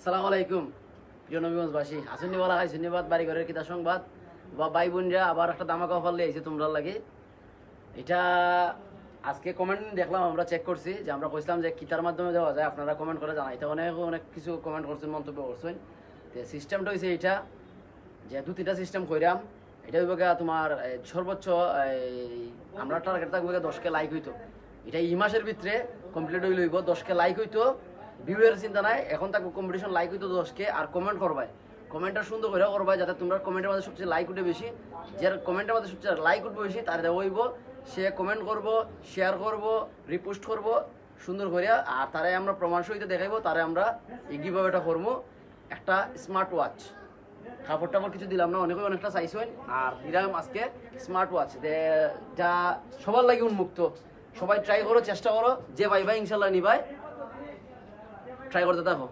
আসসালামু আলাইকুম প্রিয় নবীগঞ্জবাসী আসুনি বলা হয় শূন্যবাদ বাড়ি ঘরের কিতা সংবাদ বা ভাই বোনরা আবার একটা দামাকা অফার লিয়ে আইছে তোমরা লাগে এটা আজকে কমেন্ট দেখলাম আমরা চেক করছি যে আমরা কইছিলাম যে কিতার মাধ্যমে দেওয়া যায় আপনারা কমেন্ট করে জানাই এটা অনেক অনেক কিছু কমেন্ট করছেন মন্তব্য করছেন তো সিস্টেমটা হয়েছে এইটা যে দু তিনটা সিস্টেম কইরাম এটা হইব তোমার সর্বোচ্চ আমরা টার্গেট থাকবো 10K লাইক হইতো এটা এই মাসের ভিতরে কমপ্লিট হইল হইব 10K লাইক হইতো ভিউয়ের চিন্তা নাই এখন থাকবো কম্পিটিশন লাইক হইতো 10K আর কমেন্ট করবাই কমেন্টটা সুন্দর করে করবাই যাতে তোমরা কমেন্টের মধ্যে সবচেয়ে লাইক উঠে বেশি যার কমেন্টের মধ্যে সবচেয়ে লাইক উঠবে বেশি তার দেওয়া হইব সে কমেন্ট করব শেয়ার করব রিপোস্ট করব সুন্দর করে আর তারে আমরা প্রমাণ সহিত দেখাইবো তারে আমরা কিভাবে এটা করবো একটা স্মার্ট ওয়াচ কাপড় টাপড় কিছু দিলাম না অনেকে অনেকটা চাইছেন আর দিলাম আজকে স্মার্ট ওয়াচ যা সবার লাগে উন্মুক্ত সবাই ট্রাই করো চেষ্টা করো যে ভাই ভাই ইনশাল্লাহ নিবাই ট্রাই করতে থাকো।